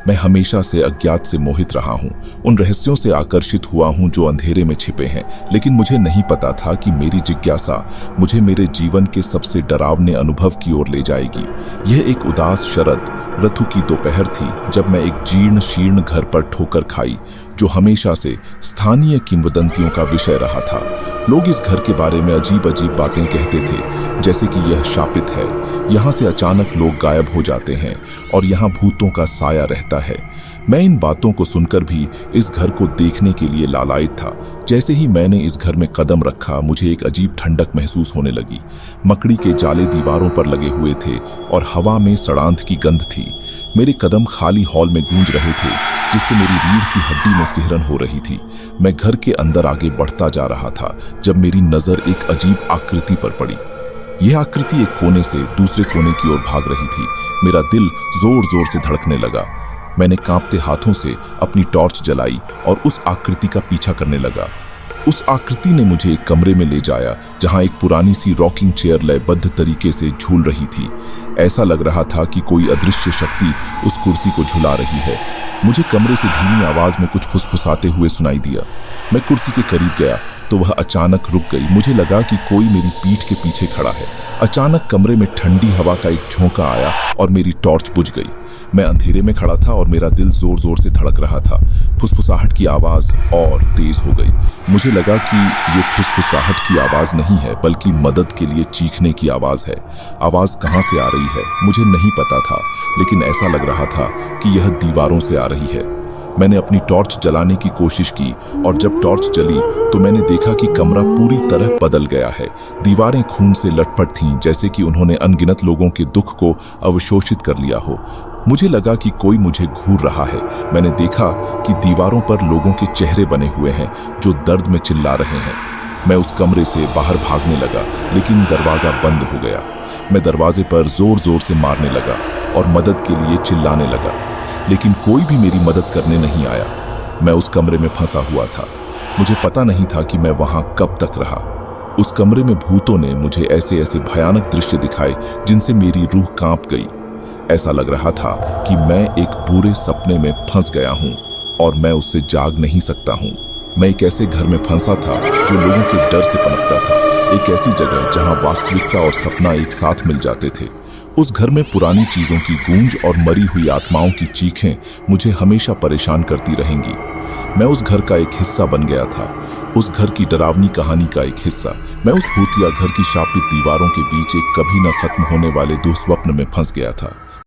मैं हमेशा से अज्ञात से मोहित रहा हूँ, उन रहस्यों से आकर्षित हुआ हूँ जो अंधेरे में छिपे हैं। लेकिन मुझे नहीं पता था कि मेरी जिज्ञासा मुझे मेरे जीवन के सबसे डरावने अनुभव की ओर ले जाएगी। यह एक उदास शरद ऋतु की दोपहर थी जब मैं एक जीर्ण शीर्ण घर पर ठोकर खाई, जो हमेशा से स्थानीय किंवदंतियों का विषय रहा था। लोग इस घर के बारे में अजीब अजीब बातें कहते थे, जैसे कि यह शापित है, यहाँ से अचानक लोग गायब हो जाते हैं और यहाँ भूतों का साया रहता है। मैं इन बातों को सुनकर भी इस घर को देखने के लिए लालायित था। जैसे ही मैंने इस घर में कदम रखा, मुझे एक अजीब ठंडक महसूस होने लगी। मकड़ी के जाले दीवारों पर लगे हुए थे और हवा में सड़ांध की गंध थी। मेरे कदम खाली हॉल में गूंज रहे थे, जिससे मेरी रीढ़ की हड्डी में सिहरन हो रही थी। मैं घर के अंदर आगे बढ़ता जा रहा था जब मेरी नजर एक अजीब आकृति पर पड़ी। यह आकृति एक कोने से दूसरे कोने की ओर भाग रही थी। मेरा दिल जोर जोर से धड़कने लगा। मैंने कांपते हाथों से अपनी टॉर्च जलाई और उस आकृति का पीछा करने लगा। उस आकृति ने मुझे एक कमरे में ले जाया जहां एक पुरानी सी रॉकिंग चेयर लयबद्ध तरीके से झूल रही थी। ऐसा लग रहा था कि कोई अदृश्य शक्ति उस कुर्सी को झुला रही है। मुझे कमरे से धीमी आवाज में कुछ फुसफुसाते हुए सुनाई दिया। मैं कुर्सी के करीब गया तो वह अचानक रुक गई। मुझे लगा कि कोई मेरी पीठ के पीछे खड़ा है। अचानक कमरे में ठंडी हवा का एक झोंका आया और मेरी टॉर्च बुझ गई। मैं अंधेरे में खड़ा था और मेरा दिल जोर जोर से धड़क रहा था। फुसफुसाहट की आवाज और तेज हो गई। मुझे लगा कि ये फुसफुसाहट की आवाज नहीं है, बल्कि मदद के लिए चीखने की आवाज है। आवाज कहाँ से आ रही है मुझे नहीं पता था, लेकिन ऐसा लग रहा था कि यह दीवारों से आ रही है। मैंने अपनी टॉर्च जलाने की कोशिश की और जब टॉर्च जली तो मैंने देखा कि कमरा पूरी तरह बदल गया है। दीवारें खून से लटपट थीं, जैसे कि उन्होंने अनगिनत लोगों के दुख को अवशोषित कर लिया हो। मुझे लगा कि कोई मुझे घूर रहा है। मैंने देखा कि दीवारों पर लोगों के चेहरे बने हुए हैं जो दर्द में चिल्ला रहे हैं। मैं उस कमरे से बाहर भागने लगा, लेकिन दरवाजा बंद हो गया। मैं दरवाजे पर जोर जोर से मारने लगा और मदद के लिए चिल्लाने लगा, लेकिन कोई भी मेरी मदद करने नहीं आया। मैं उस कमरे में फंसा हुआ था। मुझे पता नहीं था कि मैं वहां कब तक रहा। उस कमरे में भूतों ने मुझे ऐसे ऐसे भयानक दृश्य दिखाए जिनसे मेरी रूह कांप गई। ऐसा लग रहा था कि मैं एक बुरे सपने में फंस गया हूं और मैं उससे जाग नहीं सकता हूं। मैं एक ऐसे घर में फंसा था जो लोगों के डर से पनपता था, एक ऐसी जगह जहां वास्तविकता और सपना एक साथ मिल जाते थे। उस घर में पुरानी चीजों की गूंज और मरी हुई आत्माओं की चीखें मुझे हमेशा परेशान करती रहेंगी। मैं उस घर का एक हिस्सा बन गया था, उस घर की डरावनी कहानी का एक हिस्सा। मैं उस भूतिया घर की शापित दीवारों के बीच एक कभी न खत्म होने वाले दुस्वप्न में फंस गया था।